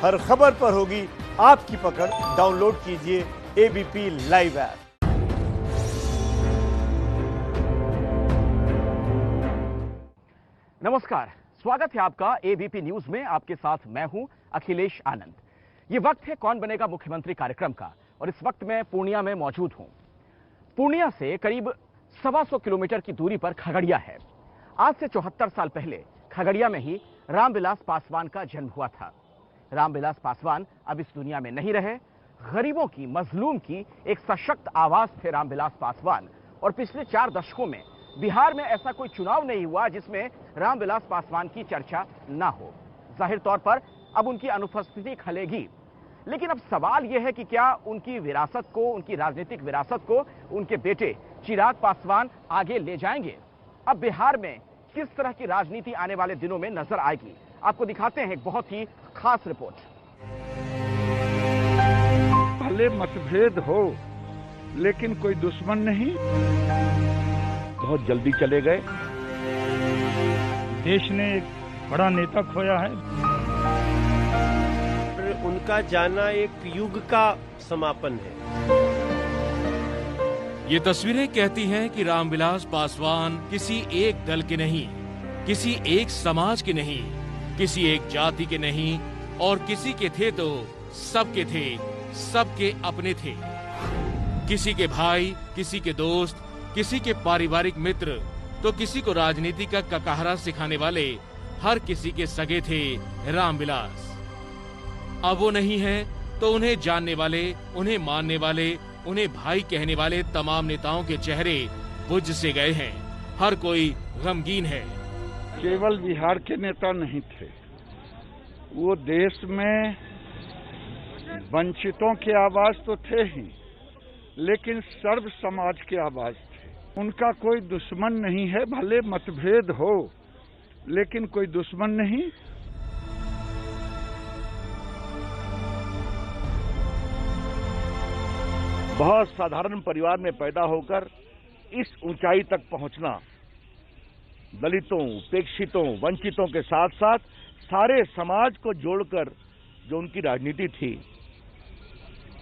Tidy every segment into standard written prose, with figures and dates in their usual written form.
हर खबर पर होगी आपकी पकड़। डाउनलोड कीजिए एबीपी लाइव ऐप। नमस्कार, स्वागत है आपका एबीपी न्यूज में। आपके साथ मैं हूं अखिलेश आनंद। ये वक्त है कौन बनेगा मुख्यमंत्री कार्यक्रम का और इस वक्त मैं पूर्णिया में मौजूद हूं। पूर्णिया से करीब 125 किलोमीटर की दूरी पर खगड़िया है। आज से 74 साल पहले खगड़िया में ही रामविलास पासवान का जन्म हुआ था। रामविलास पासवान अब इस दुनिया में नहीं रहे। गरीबों की, मजलूम की एक सशक्त आवाज थे रामविलास पासवान। और पिछले 4 दशकों में बिहार में ऐसा कोई चुनाव नहीं हुआ जिसमें रामविलास पासवान की चर्चा ना हो। जाहिर तौर पर अब उनकी अनुपस्थिति खलेगी, लेकिन अब सवाल यह है कि क्या उनकी विरासत को, उनकी राजनीतिक विरासत को उनके बेटे चिराग पासवान आगे ले जाएंगे? अब बिहार में किस तरह की राजनीति आने वाले दिनों में नजर आएगी, आपको दिखाते हैं एक बहुत ही खास रिपोर्ट। भले मतभेद हो लेकिन कोई दुश्मन नहीं। बहुत जल्दी चले गए। देश ने एक बड़ा नेता खोया है। उनका जाना एक युग का समापन है। ये तस्वीरें कहती हैं कि रामविलास पासवान किसी एक दल के नहीं, किसी एक समाज के नहीं, किसी एक जाति के नहीं, और किसी के थे तो सबके थे, सबके अपने थे। किसी के भाई, किसी के दोस्त, किसी के पारिवारिक मित्र, तो किसी को राजनीति का ककाहरा सिखाने वाले, हर किसी के सगे थे रामविलास। अब वो नहीं है तो उन्हें जानने वाले, उन्हें मानने वाले, उन्हें भाई कहने वाले तमाम नेताओं के चेहरे बुझ से गए हैं। हर कोई गमगीन है। केवल बिहार के नेता नहीं थे, वो देश में वंचितों की आवाज तो थे ही, लेकिन सर्व समाज की आवाज थे। उनका कोई दुश्मन नहीं है। भले मतभेद हो लेकिन कोई दुश्मन नहीं। बहुत साधारण परिवार में पैदा होकर इस ऊंचाई तक पहुंचना, दलितों, उपेक्षितों, वंचितों के साथ साथ सारे समाज को जोड़कर जो उनकी राजनीति थी,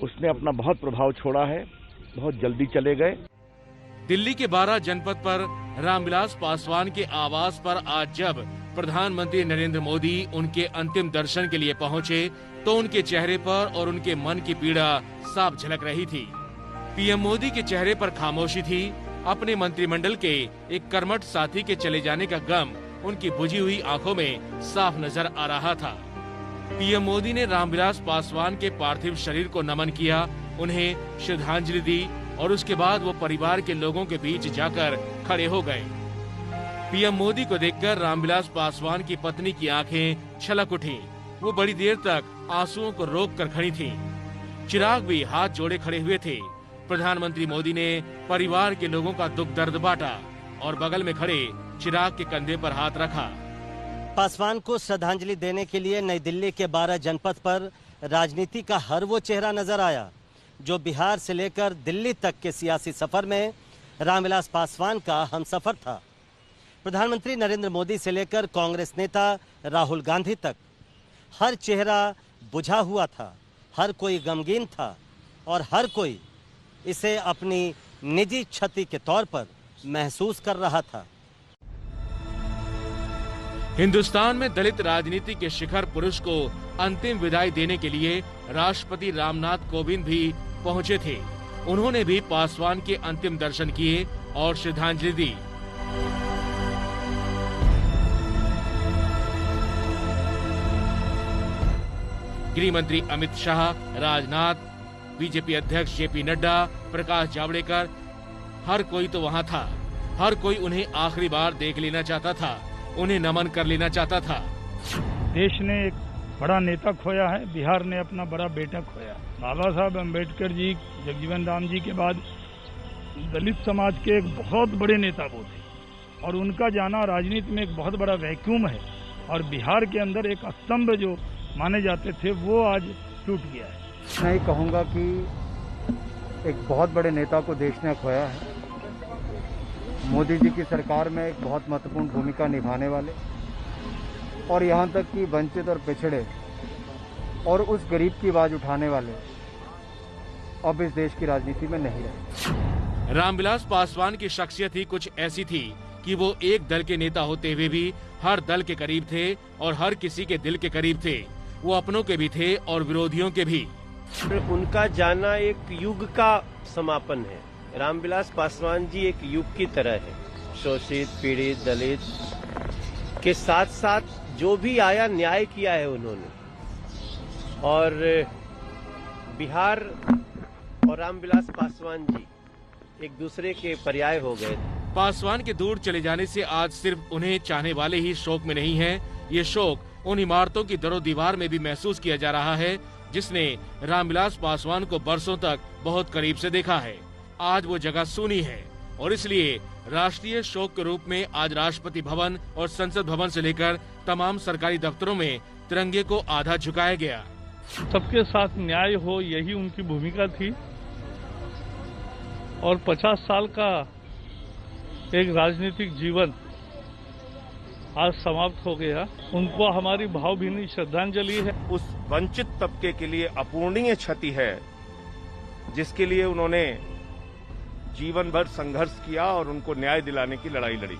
उसने अपना बहुत प्रभाव छोड़ा है। बहुत जल्दी चले गए। दिल्ली के 12 जनपद पर रामविलास पासवान के आवास पर आज जब प्रधानमंत्री नरेंद्र मोदी उनके अंतिम दर्शन के लिए पहुंचे तो उनके चेहरे पर और उनके मन की पीड़ा साफ झलक रही थी। पीएम मोदी के चेहरे पर खामोशी थी। अपने मंत्रिमंडल के एक कर्मठ साथी के चले जाने का गम उनकी बुझी हुई आंखों में साफ नजर आ रहा था। पीएम मोदी ने रामविलास पासवान के पार्थिव शरीर को नमन किया, उन्हें श्रद्धांजलि दी और उसके बाद वो परिवार के लोगों के बीच जाकर खड़े हो गए। पीएम मोदी को देखकर रामविलास पासवान की पत्नी की आंखें छलक उठी। वो बड़ी देर तक आंसुओं को रोक कर खड़ी थी। चिराग भी हाथ जोड़े खड़े हुए थे। प्रधानमंत्री मोदी ने परिवार के लोगों का दुख दर्द बांटा और बगल में खड़े चिराग के कंधे पर हाथ रखा। पासवान को श्रद्धांजलि देने के लिए नई दिल्ली के 12 जनपद पर राजनीति का हर वो चेहरा नजर आया जो बिहार से लेकर दिल्ली तक के सियासी सफर में रामविलास पासवान का हमसफर था। प्रधानमंत्री नरेंद्र मोदी से लेकर कांग्रेस नेता राहुल गांधी तक हर चेहरा बुझा हुआ था, हर कोई गमगीन था और हर कोई इसे अपनी निजी क्षति के तौर पर महसूस कर रहा था। हिंदुस्तान में दलित राजनीति के शिखर पुरुष को अंतिम विदाई देने के लिए राष्ट्रपति रामनाथ कोविंद भी पहुंचे थे। उन्होंने भी पासवान के अंतिम दर्शन किए और श्रद्धांजलि दी। गृह मंत्री अमित शाह, राजनाथ, बीजेपी अध्यक्ष जेपी नड्डा, प्रकाश जावड़ेकर, हर कोई तो वहां था। हर कोई उन्हें आखिरी बार देख लेना चाहता था, उन्हें नमन कर लेना चाहता था। देश ने एक बड़ा नेता खोया है। बिहार ने अपना बड़ा बेटा खोया। बाबा साहब अम्बेडकर जी, जगजीवन राम जी के बाद दलित समाज के एक बहुत बड़े नेता वो थे और उनका जाना राजनीति में एक बहुत बड़ा वैक्यूम है और बिहार के अंदर एक स्तंभ जो माने जाते थे वो आज टूट गया है। मैं ही कहूँगा कि एक बहुत बड़े नेता को देश ने खोया है। मोदी जी की सरकार में एक बहुत महत्वपूर्ण भूमिका निभाने वाले और यहाँ तक कि वंचित और पिछड़े और उस गरीब की आवाज़ उठाने वाले अब इस देश की राजनीति में नहीं रहे। रामविलास पासवान की शख्सियत ही कुछ ऐसी थी कि वो एक दल के नेता होते हुए भी हर दल के करीब थे और हर किसी के दिल के करीब थे। वो अपनों के भी थे और विरोधियों के भी। उनका जाना एक युग का समापन है। रामविलास पासवान जी एक युग की तरह है। शोषित, पीड़ित, दलित के साथ साथ जो भी आया न्याय किया है उन्होंने। और बिहार और रामविलास पासवान जी एक दूसरे के पर्याय हो गए। पासवान के दूर चले जाने से आज सिर्फ उन्हें चाहने वाले ही शोक में नहीं हैं। ये शोक उन इमारतों की दरो दीवार में भी महसूस किया जा रहा है जिसने रामविलास पासवान को बरसों तक बहुत करीब से देखा है। आज वो जगह सूनी है और इसलिए राष्ट्रीय शोक के रूप में आज राष्ट्रपति भवन और संसद भवन से लेकर तमाम सरकारी दफ्तरों में तिरंगे को आधा झुकाया गया। सबके साथ न्याय हो, यही उनकी भूमिका थी। और 50 साल का एक राजनीतिक जीवन आज समाप्त हो गया। उनको हमारी भावभीनी श्रद्धांजलि है। उस वंचित तबके के लिए अपूर्णीय क्षति है जिसके लिए उन्होंने जीवन भर संघर्ष किया और उनको न्याय दिलाने की लड़ाई लड़ी।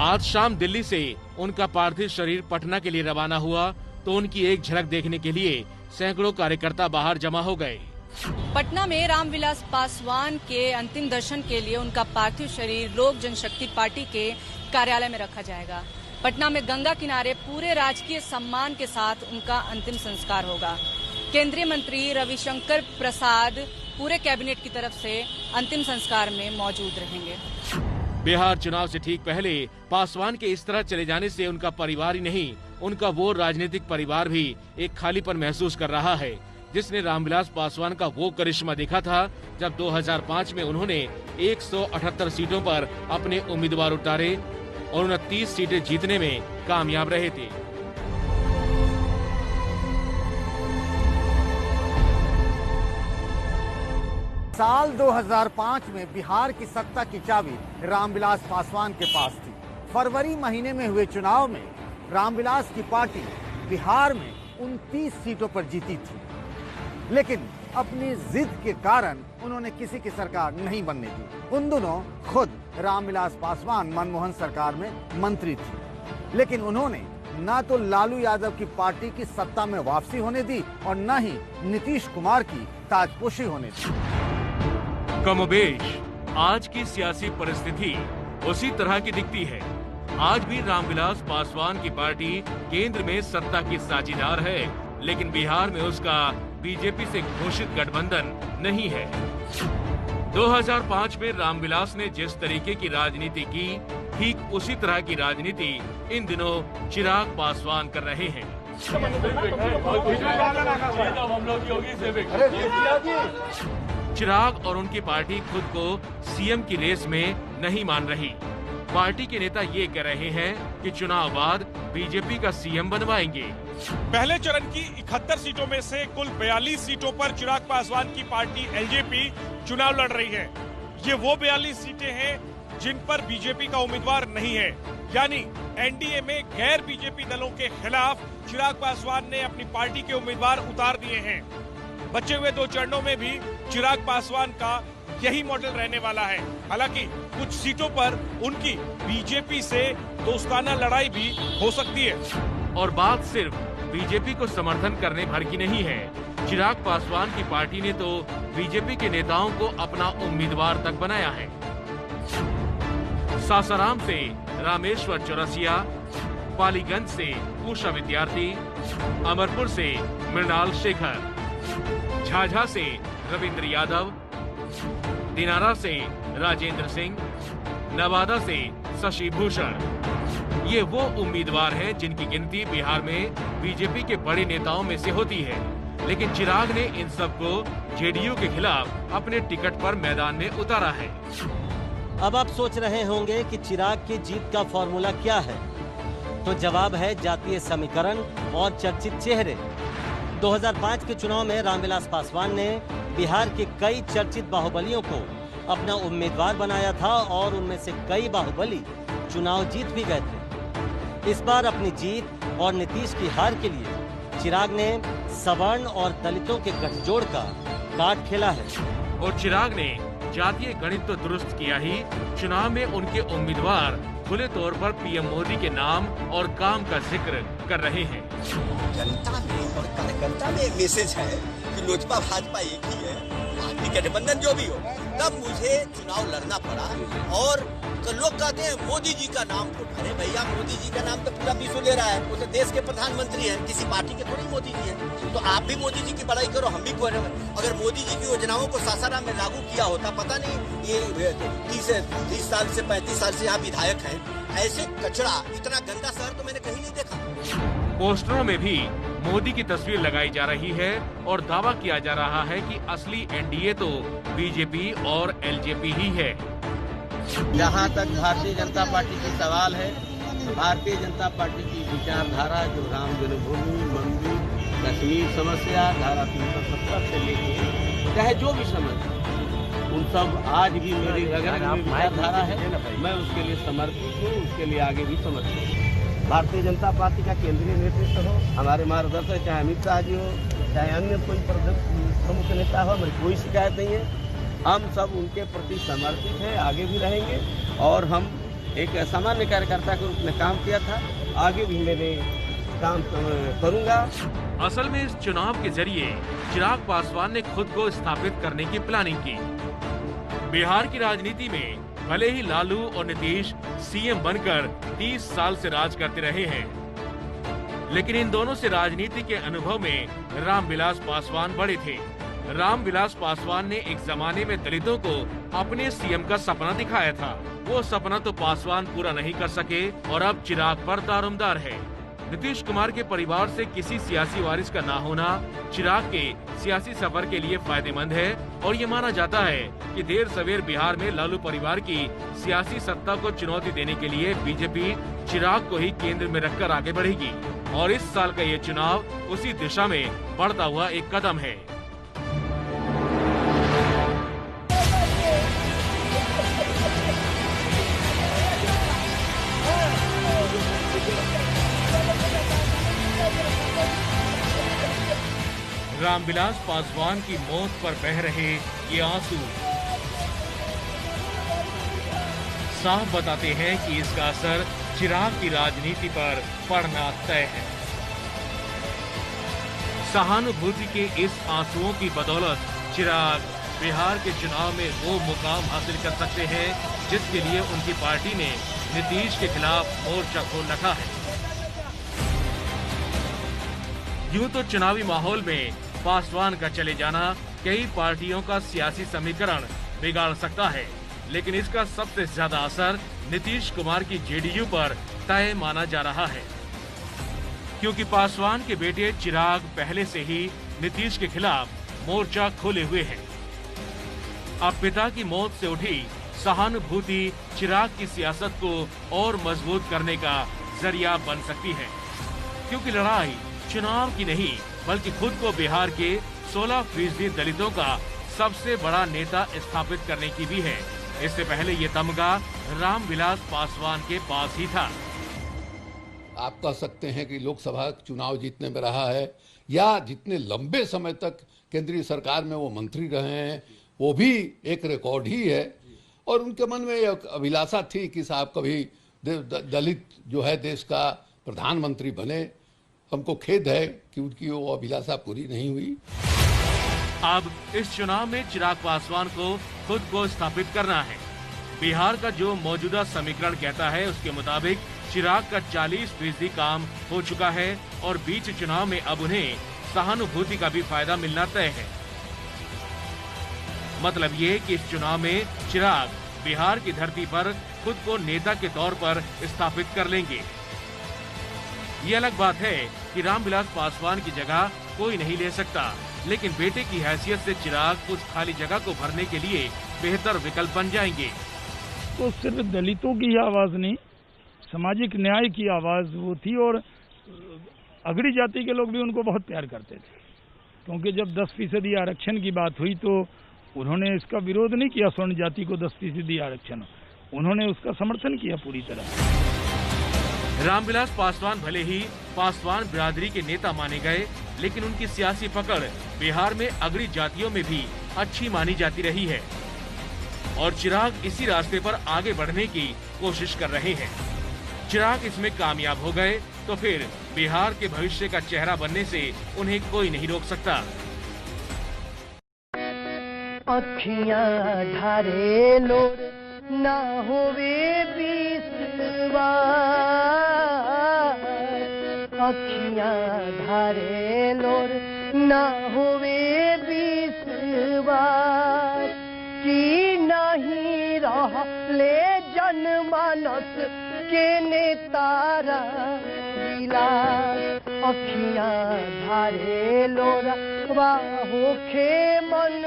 आज शाम दिल्ली से उनका पार्थिव शरीर पटना के लिए रवाना हुआ तो उनकी एक झलक देखने के लिए सैकड़ों कार्यकर्ता बाहर जमा हो गए। पटना में रामविलास पासवान के अंतिम दर्शन के लिए उनका पार्थिव शरीर लोक जनशक्ति पार्टी के कार्यालय में रखा जाएगा। पटना में गंगा किनारे पूरे राजकीय सम्मान के साथ उनका अंतिम संस्कार होगा। केंद्रीय मंत्री रविशंकर प्रसाद पूरे कैबिनेट की तरफ से अंतिम संस्कार में मौजूद रहेंगे। बिहार चुनाव से ठीक पहले पासवान के इस तरह चले जाने से उनका परिवार ही नहीं, उनका वो राजनीतिक परिवार भी एक खालीपन महसूस कर रहा है जिसने रामविलास पासवान का वो करिश्मा देखा था जब 2005 में उन्होंने 178 सीटों पर अपने उम्मीदवार उतारे और 29 सीटें जीतने में कामयाब रहे थे। साल 2005 में बिहार की सत्ता की चाबी रामविलास पासवान के पास थी। फरवरी महीने में हुए चुनाव में रामविलास की पार्टी बिहार में 29 सीटों पर जीती थी, लेकिन अपनी जिद के कारण उन्होंने किसी की सरकार नहीं बनने दी। उन दिनों खुद रामविलास पासवान मनमोहन सरकार में मंत्री थी, लेकिन उन्होंने न तो लालू यादव की पार्टी की सत्ता में वापसी होने दी और न ही नीतीश कुमार की ताजपोशी होने दी। कमोबेश आज की सियासी परिस्थिति उसी तरह की दिखती है। आज भी रामविलास पासवान की पार्टी केंद्र में सत्ता की साझीदार है, लेकिन बिहार में उसका बीजेपी से घोषित गठबंधन नहीं है। 2005 में रामविलास ने जिस तरीके की राजनीति की, ठीक उसी तरह की राजनीति इन दिनों चिराग पासवान कर रहे हैं। चिराग और उनकी पार्टी खुद को सीएम की रेस में नहीं मान रही। पार्टी के नेता ये कह रहे हैं कि चुनाव बाद बीजेपी का सीएम बनवाएंगे। पहले चरण की 71 सीटों में से कुल 42 सीटों पर चिराग पासवान की पार्टी एलजेपी चुनाव लड़ रही है। ये वो 42 सीटें हैं जिन पर बीजेपी का उम्मीदवार नहीं है, यानी एनडीए में गैर बीजेपी दलों के खिलाफ चिराग पासवान ने अपनी पार्टी के उम्मीदवार उतार दिए हैं। बचे हुए 2 चरणों में भी चिराग पासवान का यही मॉडल रहने वाला है। हालांकि कुछ सीटों पर उनकी बीजेपी से दोस्ताना लड़ाई भी हो सकती है। और बात सिर्फ बीजेपी को समर्थन करने भर की नहीं है। चिराग पासवान की पार्टी ने तो बीजेपी के नेताओं को अपना उम्मीदवार तक बनाया है। सासाराम से रामेश्वर चौरसिया, पालीगंज से उषा विद्यार्थी, अमरपुर से मृणाल शेखर, झाझा से रविंद्र यादव, दिनारा से राजेंद्र सिंह, नवादा से शशि भूषण, ये वो उम्मीदवार हैं जिनकी गिनती बिहार में बीजेपी के बड़े नेताओं में से होती है। लेकिन चिराग ने इन सबको जेडीयू के खिलाफ अपने टिकट पर मैदान में उतारा है। अब आप सोच रहे होंगे कि चिराग की जीत का फॉर्मूला क्या है, तो जवाब है जातीय समीकरण और चर्चित चेहरे। 2005 के चुनाव में रामविलास पासवान ने बिहार के कई चर्चित बाहुबलियों को अपना उम्मीदवार बनाया था और उनमें से कई बाहुबली चुनाव जीत भी गए थे। इस बार अपनी जीत और नीतीश की हार के लिए चिराग ने सवर्ण और दलितों के गठजोड़ का कार्ड खेला है। और चिराग ने जातीय गणित तो दुरुस्त किया ही, चुनाव में उनके उम्मीदवार खुले तौर पर पीएम मोदी के नाम और काम का जिक्र कर रहे हैं। जनता में और कार्यकर्ता में एक मैसेज है कि लोजपा भाजपा एक ही है, पार्टी का गठबंधन जो भी हो। तब मुझे चुनाव लड़ना पड़ा और तो लोग कहते हैं मोदी जी का नाम। अरे भैया, मोदी जी का नाम तो पूरा विश्व ले रहा है, वो तो देश के प्रधानमंत्री हैं, किसी पार्टी के थोड़ी मोदी जी हैं। तो आप भी मोदी जी की बड़ाई करो, हम भी करें। अगर मोदी जी की योजनाओं को सासाराम में लागू किया होता, पता नहीं ये 30 साल से 35 साल से यहाँ विधायक हैं, ऐसे कचरा, इतना गंदा शहर तो मैंने कहीं नहीं देखा। पोस्टरों में भी मोदी की तस्वीर लगाई जा रही है और दावा किया जा रहा है कि असली एनडीए तो बीजेपी और एलजेपी ही है। जहाँ तक भारतीय जनता पार्टी की सवाल है, भारतीय जनता पार्टी की विचारधारा जो राम जन्मभूमि, मंदिर, कश्मीर समस्या, धारा 370 से लेके चाहे जो भी समस्या, उन सब आज भी मेरी रगरग में विचारधारा है। मैं उसके लिए समर्पित हूँ, उसके लिए आगे भी समर्पित हूँ। भारतीय जनता पार्टी का केंद्रीय नेतृत्व हो, हमारे मार्गदर्शक चाहे अमित शाह जी हो, चाहे अन्य कोई प्रमुख नेता हो, हमारी कोई शिकायत नहीं है। हम सब उनके प्रति समर्पित हैं, आगे भी रहेंगे। और हम एक सामान्य कार्यकर्ता के रूप में काम किया था, आगे भी मैंने काम करूंगा। असल में इस चुनाव के जरिए चिराग पासवान ने खुद को स्थापित करने की प्लानिंग की। बिहार की राजनीति में भले ही लालू और नीतीश सीएम बनकर 30 साल से राज करते रहे हैं, लेकिन इन दोनों से राजनीति के अनुभव में रामविलास पासवान बड़े थे। रामविलास पासवान ने एक जमाने में दलितों को अपने सीएम का सपना दिखाया था। वो सपना तो पासवान पूरा नहीं कर सके और अब चिराग पर दारोमदार है। नीतीश कुमार के परिवार से किसी सियासी वारिस का ना होना चिराग के सियासी सफर के लिए फायदेमंद है और ये माना जाता है कि देर सवेर बिहार में लालू परिवार की सियासी सत्ता को चुनौती देने के लिए बीजेपी चिराग को ही केंद्र में रखकर आगे बढ़ेगी और इस साल का ये चुनाव उसी दिशा में बढ़ता हुआ एक कदम है। रामविलास पासवान की मौत पर बह रहे ये आंसू साफ बताते हैं कि इसका असर चिराग की राजनीति पर पड़ना तय है। सहानुभूति के इस आंसुओं की बदौलत चिराग बिहार के चुनाव में वो मुकाम हासिल कर सकते हैं जिसके लिए उनकी पार्टी ने नीतीश के खिलाफ मोर्चा खोल रखा है। यूं तो चुनावी माहौल में पासवान का चले जाना कई पार्टियों का सियासी समीकरण बिगाड़ सकता है, लेकिन इसका सबसे ज्यादा असर नीतीश कुमार की जेडीयू पर तय माना जा रहा है, क्योंकि पासवान के बेटे चिराग पहले से ही नीतीश के खिलाफ मोर्चा खोले हुए हैं। अब पिता की मौत से उठी सहानुभूति चिराग की सियासत को और मजबूत करने का जरिया बन सकती है, क्योंकि लड़ाई चुनाव की नहीं बल्कि खुद को बिहार के 16% दलितों का सबसे बड़ा नेता स्थापित करने की भी है। इससे पहले ये तमगा रामविलास पासवान के पास ही था। आप कह सकते हैं कि लोकसभा चुनाव जीतने में रहा है या जितने लंबे समय तक केंद्रीय सरकार में वो मंत्री रहे हैं वो भी एक रिकॉर्ड ही है। और उनके मन में एक अभिलाषा थी कि साहब कभी दलित जो है देश का प्रधानमंत्री बने। हमको खेद है कि उनकी वो अभिलाषा पूरी नहीं हुई। अब इस चुनाव में चिराग पासवान को खुद को स्थापित करना है। बिहार का जो मौजूदा समीकरण कहता है उसके मुताबिक चिराग का 40% काम हो चुका है और बीच चुनाव में अब उन्हें सहानुभूति का भी फायदा मिलना तय है। मतलब ये कि इस चुनाव में चिराग बिहार की धरती पर खुद को नेता के तौर पर स्थापित कर लेंगे। ये अलग बात है कि रामविलास पासवान की जगह कोई नहीं ले सकता, लेकिन बेटे की हैसियत से चिराग उस खाली जगह को भरने के लिए बेहतर विकल्प बन जाएंगे। तो सिर्फ दलितों की आवाज नहीं, सामाजिक न्याय की आवाज वो थी और अगड़ी जाति के लोग भी उनको बहुत प्यार करते थे, क्योंकि जब 10% आरक्षण की बात हुई तो उन्होंने इसका विरोध नहीं किया। स्वर्ण जाति को 10% आरक्षण, उन्होंने उसका समर्थन किया पूरी तरह। रामविलास पासवान भले ही पासवान बिरादरी के नेता माने गए, लेकिन उनकी सियासी पकड़ बिहार में अगड़ी जातियों में भी अच्छी मानी जाती रही है और चिराग इसी रास्ते पर आगे बढ़ने की कोशिश कर रहे हैं। चिराग इसमें कामयाब हो गए तो फिर बिहार के भविष्य का चेहरा बनने से उन्हें कोई नहीं रोक सकता। अखियां ढारे लोर ना होवे विश्वास, अखियां ढारे लोर ना होवे विश्वास, कि नहीं रह ले जनमानस के नेतारा विलास, अखियां धारे लोरा होखे मन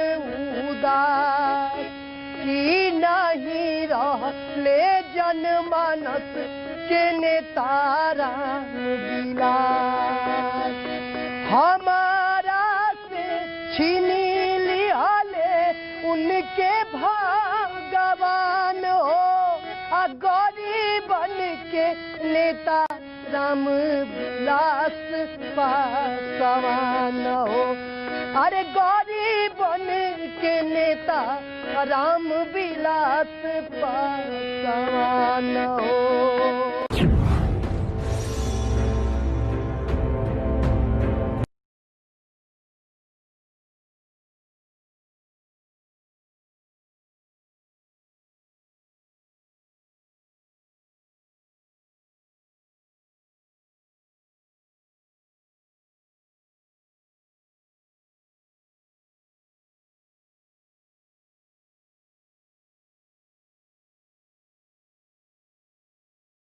उदास, कि नहीं रह ले जनमानस के नेतारा विलास, हमारा से छीनी लिया ले उनके भगवान हो, गरीबन के नेता राम विलास पासवान हो, अरे गरीबन के नेता राम विलास पासवान हो।